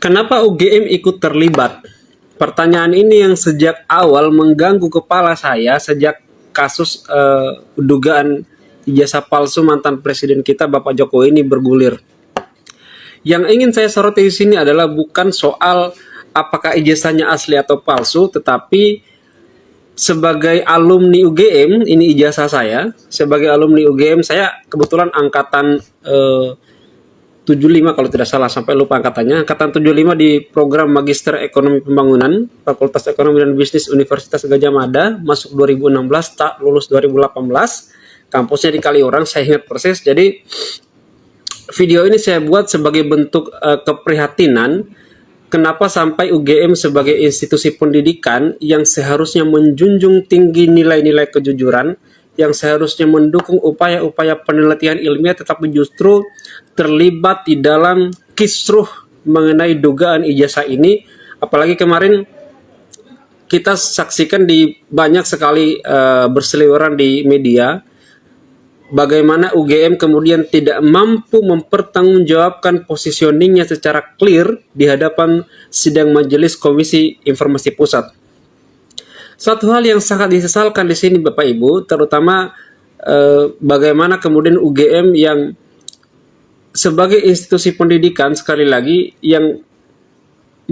Kenapa UGM ikut terlibat? Pertanyaan ini yang sejak awal mengganggu kepala saya sejak kasus dugaan ijazah palsu mantan presiden kita Bapak Jokowi ini bergulir. Yang ingin saya soroti di sini adalah bukan soal apakah ijazahnya asli atau palsu, tetapi sebagai alumni UGM, ini ijazah saya, sebagai alumni UGM, saya kebetulan angkatan 75 kalau tidak salah, sampai lupa angkatannya, angkatan 75 di program Magister Ekonomi Pembangunan, Fakultas Ekonomi dan Bisnis Universitas Gadjah Mada, masuk 2016, tak lulus 2018, kampusnya di Kaliurang, saya ingat persis. Jadi video ini saya buat sebagai bentuk keprihatinan kenapa sampai UGM sebagai institusi pendidikan yang seharusnya menjunjung tinggi nilai-nilai kejujuran, yang seharusnya mendukung upaya-upaya penelitian ilmiah, tetapi justru terlibat di dalam kisruh mengenai dugaan ijazah ini. Apalagi kemarin kita saksikan di banyak sekali berseliweran di media, bagaimana UGM kemudian tidak mampu mempertanggungjawabkan positioningnya secara clear di hadapan sidang Majelis Komisi Informasi Pusat. Satu hal yang sangat disesalkan di sini Bapak Ibu, terutama bagaimana kemudian UGM yang sebagai institusi pendidikan, sekali lagi, yang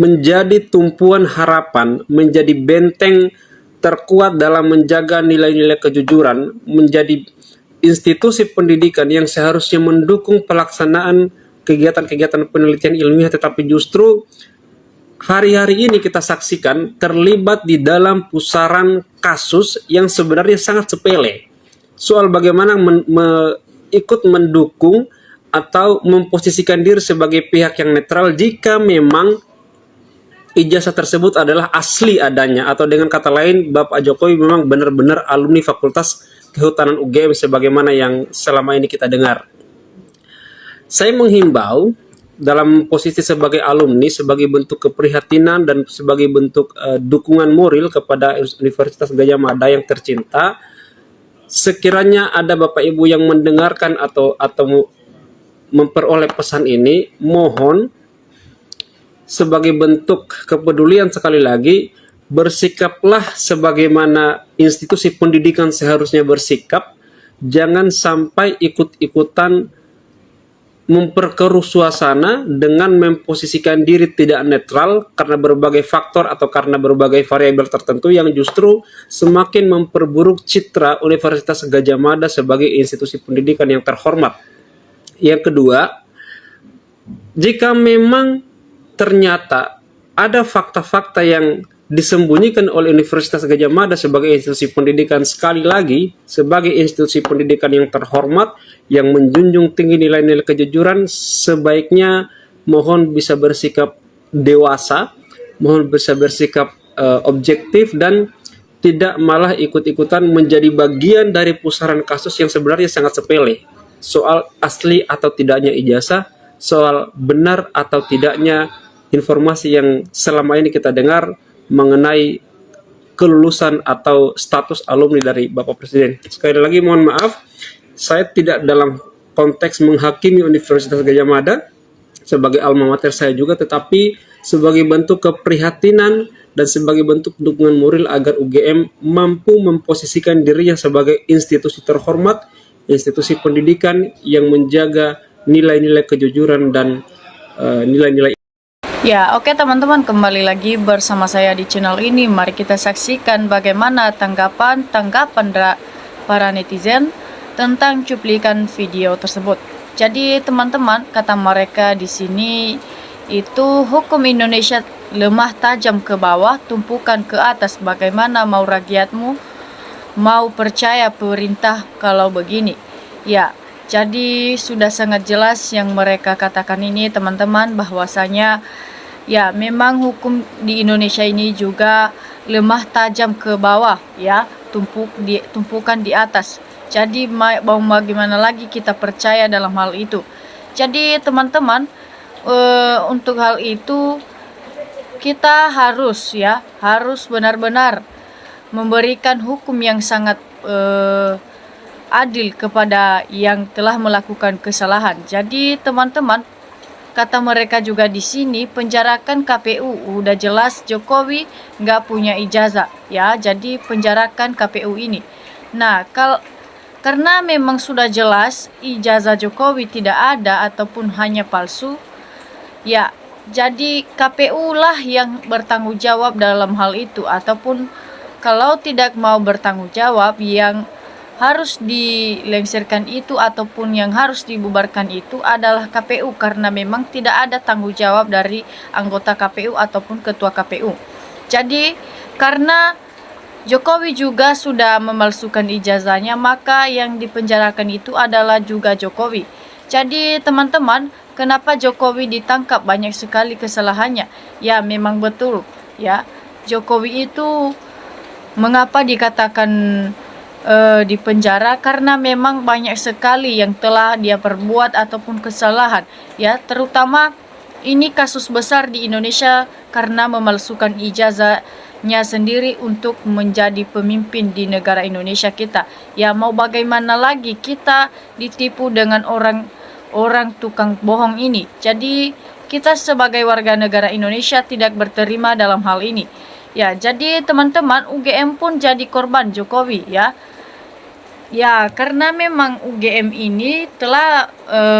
menjadi tumpuan harapan, menjadi benteng terkuat dalam menjaga nilai-nilai kejujuran, menjadi institusi pendidikan yang seharusnya mendukung pelaksanaan kegiatan-kegiatan penelitian ilmiah, tetapi justru hari-hari ini kita saksikan terlibat di dalam pusaran kasus yang sebenarnya sangat sepele. Soal bagaimana ikut mendukung atau memposisikan diri sebagai pihak yang netral jika memang ijazah tersebut adalah asli adanya, atau dengan kata lain Bapak Jokowi memang benar-benar alumni Fakultas Kehutanan UGM sebagaimana yang selama ini kita dengar. Saya menghimbau dalam posisi sebagai alumni, sebagai bentuk keprihatinan dan sebagai bentuk dukungan moral kepada Universitas Gadjah Mada yang tercinta, sekiranya ada Bapak Ibu yang mendengarkan atau memperoleh pesan ini, mohon sebagai bentuk kepedulian sekali lagi, bersikaplah sebagaimana institusi pendidikan seharusnya bersikap. Jangan sampai ikut-ikutan memperkeruh suasana dengan memposisikan diri tidak netral karena berbagai faktor atau karena berbagai variabel tertentu yang justru semakin memperburuk citra Universitas Gadjah Mada sebagai institusi pendidikan yang terhormat. Yang kedua, jika memang ternyata ada fakta-fakta yang disembunyikan oleh Universitas Gadjah Mada sebagai institusi pendidikan, sekali lagi sebagai institusi pendidikan yang terhormat, yang menjunjung tinggi nilai-nilai kejujuran, sebaiknya mohon bisa bersikap dewasa, mohon bisa bersikap objektif, dan tidak malah ikut-ikutan menjadi bagian dari pusaran kasus yang sebenarnya sangat sepele. Soal asli atau tidaknya ijazah, soal benar atau tidaknya informasi yang selama ini kita dengar mengenai kelulusan atau status alumni dari Bapak Presiden. Sekali lagi mohon maaf, saya tidak dalam konteks menghakimi Universitas Gadjah Mada sebagai alma mater saya juga, tetapi sebagai bentuk keprihatinan dan sebagai bentuk dukungan moral agar UGM mampu memposisikan dirinya sebagai institusi terhormat, institusi pendidikan yang menjaga nilai-nilai kejujuran dan nilai-nilai. Ya, oke teman-teman, kembali lagi bersama saya di channel ini. Mari kita saksikan bagaimana tanggapan para netizen tentang cuplikan video tersebut. Jadi teman-teman, kata mereka di sini itu hukum Indonesia lemah tajam ke bawah, tumpukan ke atas. Bagaimana mau rakyatmu mau percaya pemerintah kalau begini? Ya, jadi sudah sangat jelas yang mereka katakan ini teman-teman, bahwasanya ya memang hukum di Indonesia ini juga lemah tajam ke bawah, ya, tumpukan di atas. Jadi mau bagaimana lagi kita percaya dalam hal itu. Jadi teman-teman, untuk hal itu kita harus benar-benar memberikan hukum yang sangat adil kepada yang telah melakukan kesalahan. Jadi teman-teman, kata mereka juga di sini, penjarakan KPU. Udah jelas Jokowi nggak punya ijazah, ya. Jadi penjarakan KPU ini. Nah, karena memang sudah jelas ijazah Jokowi tidak ada ataupun hanya palsu, ya. Jadi KPU lah yang bertanggung jawab dalam hal itu, ataupun kalau tidak mau bertanggung jawab, yang harus dilengsarkan itu ataupun yang harus dibubarkan itu adalah KPU, karena memang tidak ada tanggung jawab dari anggota KPU ataupun ketua KPU. Jadi karena Jokowi juga sudah memalsukan ijazahnya, maka yang dipenjarakan itu adalah juga Jokowi. Jadi teman-teman, kenapa Jokowi ditangkap? Banyak sekali kesalahannya. Ya, memang betul, ya. Jokowi itu mengapa dikatakan di penjara? Karena memang banyak sekali yang telah dia perbuat ataupun kesalahan, ya. Terutama ini kasus besar di Indonesia karena memalsukan ijazahnya sendiri untuk menjadi pemimpin di negara Indonesia kita. Ya, mau bagaimana lagi, kita ditipu dengan orang tukang bohong ini. Jadi kita sebagai warga negara Indonesia tidak berterima dalam hal ini. Ya, jadi teman-teman, UGM pun jadi korban Jokowi, ya. Ya, karena memang UGM ini telah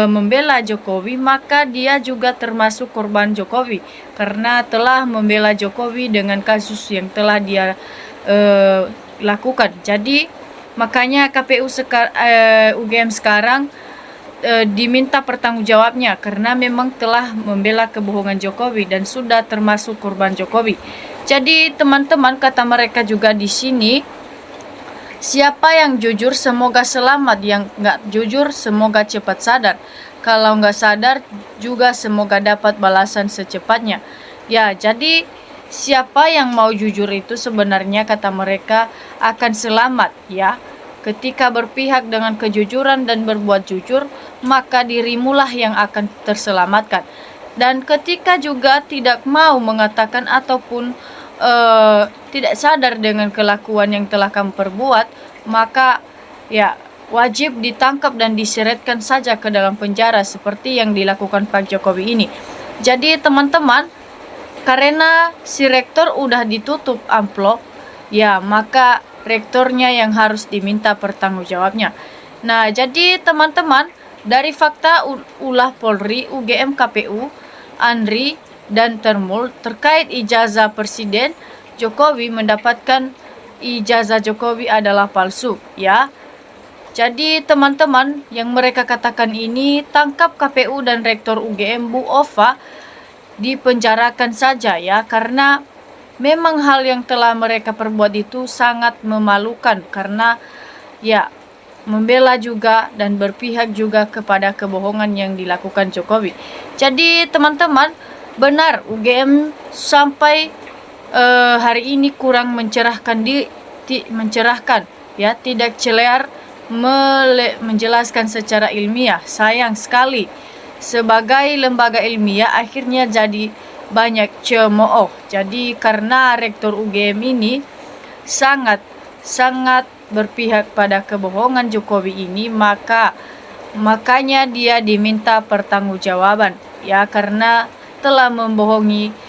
membela Jokowi, maka dia juga termasuk korban Jokowi. Karena telah membela Jokowi dengan kasus yang telah dia lakukan. Jadi, makanya KPU UGM sekarang diminta pertanggungjawabnya, karena memang telah membela kebohongan Jokowi dan sudah termasuk korban Jokowi. Jadi, teman-teman, kata mereka juga di sini, siapa yang jujur semoga selamat, yang nggak jujur semoga cepat sadar. Kalau nggak sadar juga semoga dapat balasan secepatnya. Ya, jadi siapa yang mau jujur itu sebenarnya kata mereka akan selamat, ya. Ketika berpihak dengan kejujuran dan berbuat jujur, maka dirimulah yang akan terselamatkan. Dan ketika juga tidak mau mengatakan ataupun tidak sadar dengan kelakuan yang telah kamu perbuat, maka ya wajib ditangkap dan diseretkan saja ke dalam penjara seperti yang dilakukan Pak Jokowi ini. Jadi teman-teman, karena si rektor udah ditutup amplop, ya maka rektornya yang harus diminta pertanggungjawabnya. Nah, jadi teman-teman, dari fakta ulah Polri, UGM, KPU, Andri dan Termul terkait ijazah Presiden Jokowi, mendapatkan ijazah Jokowi adalah palsu, ya. Jadi teman-teman, yang mereka katakan ini, tangkap KPU dan Rektor UGM Bu Ova, dipenjarakan saja, ya, karena memang hal yang telah mereka perbuat itu sangat memalukan, karena ya membela juga dan berpihak juga kepada kebohongan yang dilakukan Jokowi. Jadi teman-teman, benar UGM sampai hari ini kurang mencerahkan ya, tidak celer menjelaskan secara ilmiah. Sayang sekali, sebagai lembaga ilmiah akhirnya jadi banyak cemooh. Jadi karena Rektor UGM ini sangat berpihak pada kebohongan Jokowi ini, makanya dia diminta pertanggungjawaban, ya, karena telah membohongi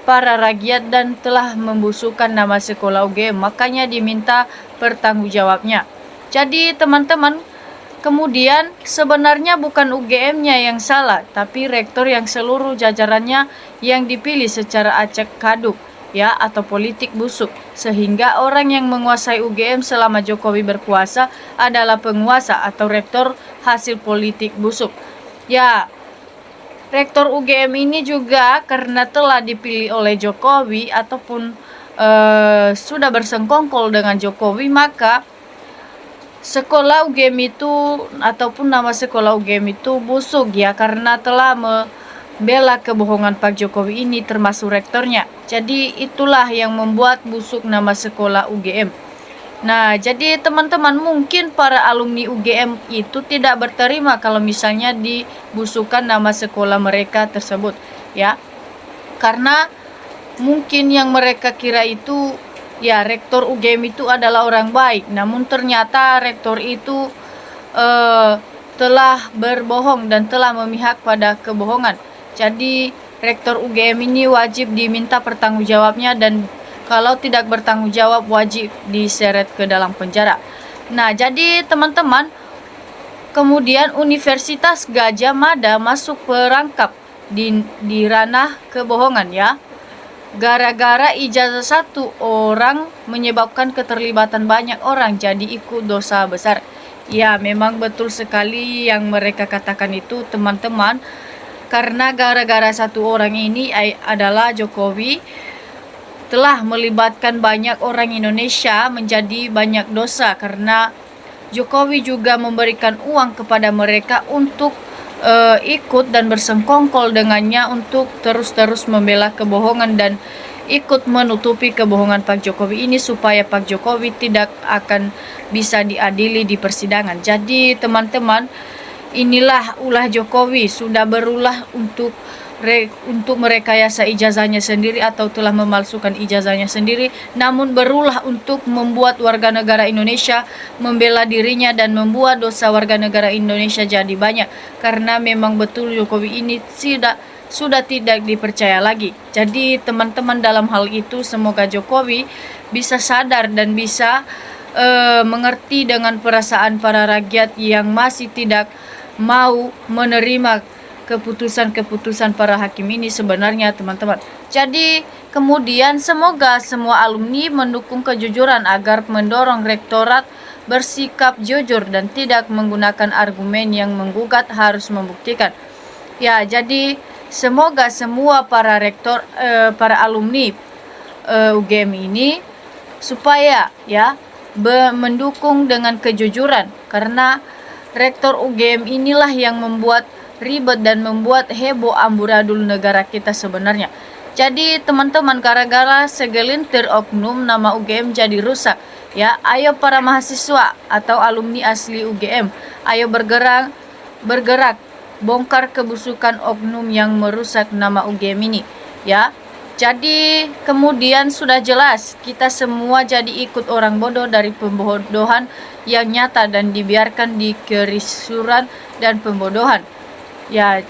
para rakyat dan telah membusukkan nama sekolah UGM, makanya diminta pertanggungjawabnya. Jadi teman-teman, kemudian sebenarnya bukan UGM-nya yang salah, tapi rektor yang seluruh jajarannya yang dipilih secara acak kaduk, ya, atau politik busuk, sehingga orang yang menguasai UGM selama Jokowi berkuasa adalah penguasa atau rektor hasil politik busuk. Ya, Rektor UGM ini juga karena telah dipilih oleh Jokowi ataupun sudah bersengkongkol dengan Jokowi, maka sekolah UGM itu ataupun nama sekolah UGM itu busuk, ya, karena telah membela kebohongan Pak Jokowi ini termasuk rektornya. Jadi itulah yang membuat busuk nama sekolah UGM. Nah, jadi teman-teman, mungkin para alumni UGM itu tidak berterima kalau misalnya dibusukan nama sekolah mereka tersebut, ya. Karena mungkin yang mereka kira itu, ya, rektor UGM itu adalah orang baik, namun ternyata rektor itu telah berbohong dan telah memihak pada kebohongan. Jadi Rektor UGM ini wajib diminta pertanggungjawabnya, dan kalau tidak bertanggung jawab wajib diseret ke dalam penjara. Nah, jadi teman-teman, kemudian Universitas Gadjah Mada masuk perangkap di ranah kebohongan ya. Gara-gara ijazah satu orang menyebabkan keterlibatan banyak orang, jadi ikut dosa besar. Ya, memang betul sekali yang mereka katakan itu teman-teman. Karena gara-gara satu orang ini adalah Jokowi telah melibatkan banyak orang Indonesia menjadi banyak dosa, karena Jokowi juga memberikan uang kepada mereka untuk ikut dan bersengkongkol dengannya untuk terus-terus membela kebohongan dan ikut menutupi kebohongan Pak Jokowi ini supaya Pak Jokowi tidak akan bisa diadili di persidangan. Jadi teman-teman, inilah ulah Jokowi, sudah berulah untuk merekayasa ijazahnya sendiri atau telah memalsukan ijazahnya sendiri, namun berulah untuk membuat warga negara Indonesia membela dirinya dan membuat dosa warga negara Indonesia jadi banyak, karena memang betul Jokowi ini sudah tidak dipercaya lagi. Jadi teman-teman, dalam hal itu semoga Jokowi bisa sadar dan bisa mengerti dengan perasaan para rakyat yang masih tidak mau menerima keputusan-keputusan para hakim ini sebenarnya teman-teman. Jadi kemudian semoga semua alumni mendukung kejujuran agar mendorong rektorat bersikap jujur dan tidak menggunakan argumen yang menggugat harus membuktikan. Ya, jadi semoga semua para rektor, para alumni UGM ini supaya ya mendukung dengan kejujuran, karena Rektor UGM inilah yang membuat ribet dan membuat heboh amburadul negara kita sebenarnya. Jadi teman-teman, gara-gara segelintir oknum nama UGM jadi rusak. Ya, ayo para mahasiswa atau alumni asli UGM, ayo bergerak, bongkar kebusukan oknum yang merusak nama UGM ini. Ya, jadi kemudian sudah jelas kita semua jadi ikut orang bodoh dari pembodohan yang nyata dan dibiarkan di kerisuran dan pembodohan. Ya,